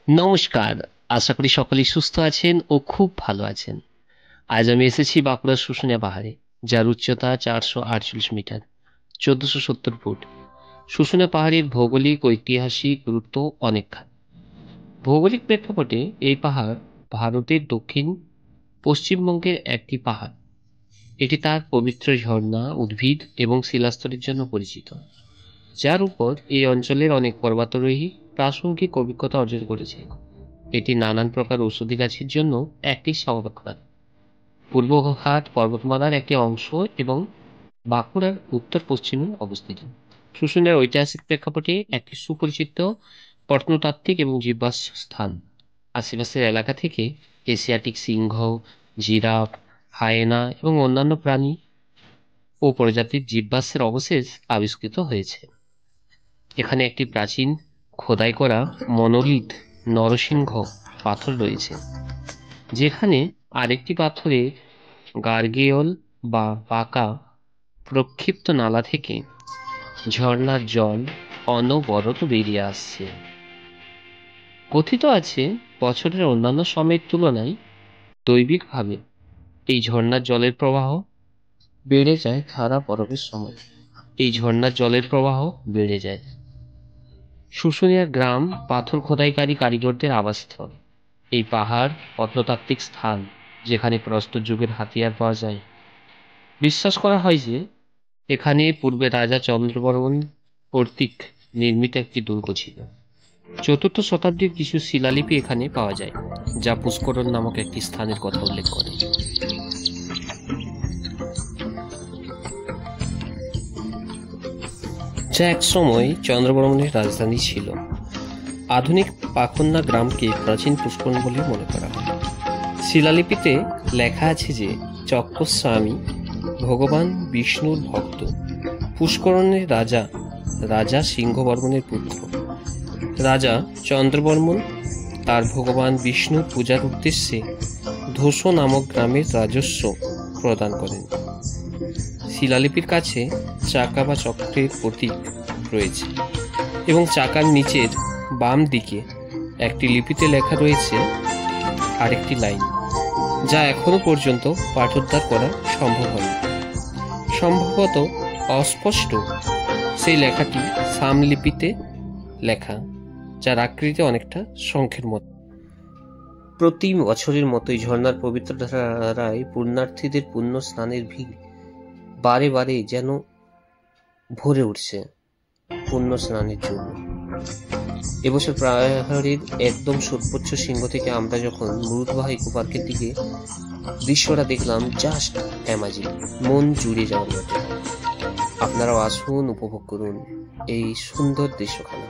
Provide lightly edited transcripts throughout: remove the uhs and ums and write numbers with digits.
নমস্কার। আশা করি সকলেই সুস্থ আছেন ও খুব ভালো আছেন। আজ আমি এসেছি বাঁকুড়ার শুশুনিয়া পাহাড়ে, যার উচ্চতা 448 মিটার, 1470 ফুট। শুশুনিয়া পাহাড়ের ভৌগোলিক ও ঐতিহাসিক গুরুত্ব অনেকখানি। ভৌগোলিক প্রেক্ষাপটে এই পাহাড় ভারতের দক্ষিণ পশ্চিমবঙ্গের একটি পাহাড়। এটি তার পবিত্র ঝর্ণা, উদ্ভিদ এবং শিলাস্তরের জন্য পরিচিত, যার উপর এই অঞ্চলের অনেক পর্বতারোহী প্রাসঙ্গিক অভিজ্ঞতা অর্জন করেছে। এটি নানান প্রকার ঔষধি গাছের জন্য একটি সংরক্ষণ। পূর্বঘাট পর্বতমালার একটি অংশ এবং বাঁকুড়ার উত্তর পশ্চিমে অবস্থিত। শুশুনিয়ার ঐতিহাসিক প্রেক্ষাপটে একটি সুপরিচিত প্রত্নতাত্ত্বিক এবং জীবাশ্ম স্থান। আশেপাশের এলাকা থেকে এশিয়াটিক সিংহ, জিরাফ, হায়েনা এবং অন্যান্য প্রাণী ও প্রজাতির জীবাশ্মের অবশেষ আবিষ্কৃত হয়েছে। এখানে একটি প্রাচীন খোদাই করা মনোলিথ নরসিংহ পাথর রয়েছে, যেখানে আরেকটি পাথরে গার্গেয়ল বা পাকা প্রক্ষিপ্ত নালা থেকে ঝর্ণার জল অনবরত বেরিয়ে আসছে। কথিত আছে, বছরের অন্যান্য সময়ের তুলনায় দৈবিকভাবে এই ঝর্ণার জলের প্রবাহ বেড়ে যায়। খারাপ বরফের সময় এই ঝর্ণার জলের প্রবাহ বেড়ে যায়। শুশুনিয়ার গ্রাম পাথর খোদাইকারী কারিগরদের আবাসস্থল। এই পাহাড় প্রত্নতাত্ত্বিক স্থান, যেখানে প্রস্তর যুগের হাতিয়ার পাওয়া যায়। বিশ্বাস করা হয় যে এখানে পূর্বে রাজা চন্দ্রবর্মন কর্তৃক নির্মিত একটি দুর্গ ছিল। 4র্থ শতাব্দীর কিছু শিলালিপি এখানে পাওয়া যায়, যা পুষ্করণ নামক একটি স্থানের কথা উল্লেখ করে। যা একসময় চন্দ্রবর্মনের রাজধানী ছিল। আধুনিক পাখন্না গ্রামকে প্রাচীন পুষ্করণ বলে মনে করা হয়। শিলালিপিতে লেখা আছে যে চক্রস্বামী ভগবান বিষ্ণুর ভক্ত, পুষ্করণের রাজা সিংহবর্মনের পুত্র। রাজা চন্দ্রবর্মন তার ভগবান বিষ্ণুর পূজার উদ্দেশ্যে ধোস নামক গ্রামের রাজস্ব প্রদান করেন। শিলালিপির কাছে চাকা বা চক্রের প্রতীক রয়েছে এবং চাকার নিচের বাম দিকে একটি লিপিতে লেখা রয়েছে আরেকটি লাইন, যা এখনো পর্যন্ত পাঠোদ্ধার করা সম্ভব হয়নি। সম্ভবত অস্পষ্ট সেই লেখাটি সামলিপিতে লেখা, যার আকৃতি অনেকটা শঙ্খের মতো। প্রতি বছরের মতোই ঝর্ণার পবিত্র ধারায় পুণ্যার্থীদের পুণ্য স্নানের ভিড় বারে বারে যেন ভরে উঠছে পুণ্য স্নানের জন্য। এবছর পাহাড়ের একদম সর্বোচ্চ শৃঙ্গ থেকে আমরা যখন মরুদ্বাহী ইকো পার্কের দিকে দৃশ্যটা দেখলাম, জাস্ট অ্যামাজিং, মন জুড়ে যাওয়ার মতো। আপনারাও আসুন, উপভোগ করুন এই সুন্দর দৃশ্যখানা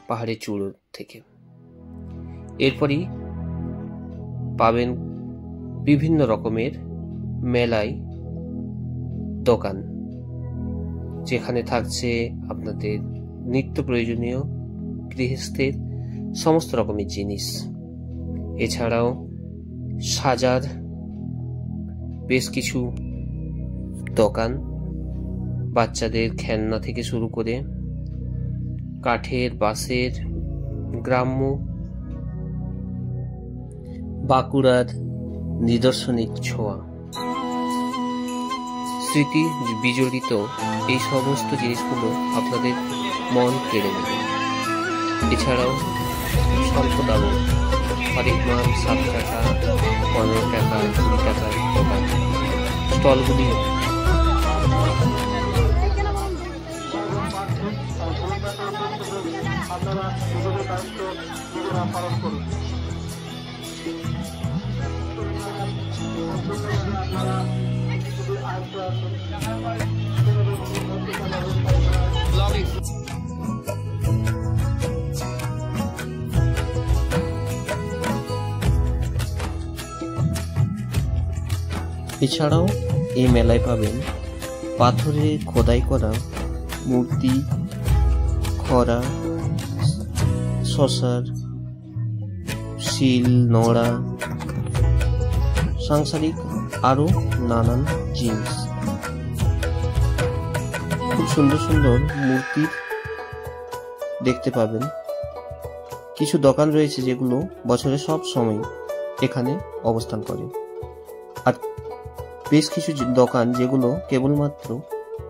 পাহাড়ের চূড়ো থেকে। এরপরই পাবেন বিভিন্ন রকমের মেলায় দোকান, যেখানে থাকছে আপনাদের নিত্য প্রয়োজনীয় গৃহস্থের সমস্ত রকমের জিনিস। এছাড়াও সাজার বেশ কিছু দোকান, বাচ্চাদের খেলনা থেকে শুরু করে কাঠের, বাঁশের, গ্রাম্য বাঁকুড়ার নিদর্শনিক ছোঁয়া, স্মৃতি বিজড়িত এই সমস্ত জিনিসগুলো আপনাদের মন কেড়ে নেবে। এছাড়াও স্বল্প দামে হরেক মাল 7 টাকা, 15 টাকা, 20 টাকার দোকান স্টলগুলি। এছাড়াও এই মেলায় পাবেন পাথরে খোদাই করা মূর্তি, খড়া, শশার শিল, নড়া, সাংসারিক আরো নানান জিনিস। খুব সুন্দর সুন্দর মূর্তি দেখতে পাবেন। কিছু দোকান রয়েছে যেগুলো বছরের সব সময় এখানে অবস্থান করে, আর বেশ কিছু দোকান যেগুলো কেবলমাত্র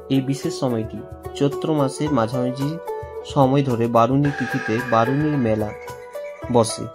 এই বিশেষ সময়টি চৈত্র মাসের মাঝামাঝি সময় ধরে বারুণী তিথিতে বারুণীর মেলা বসে।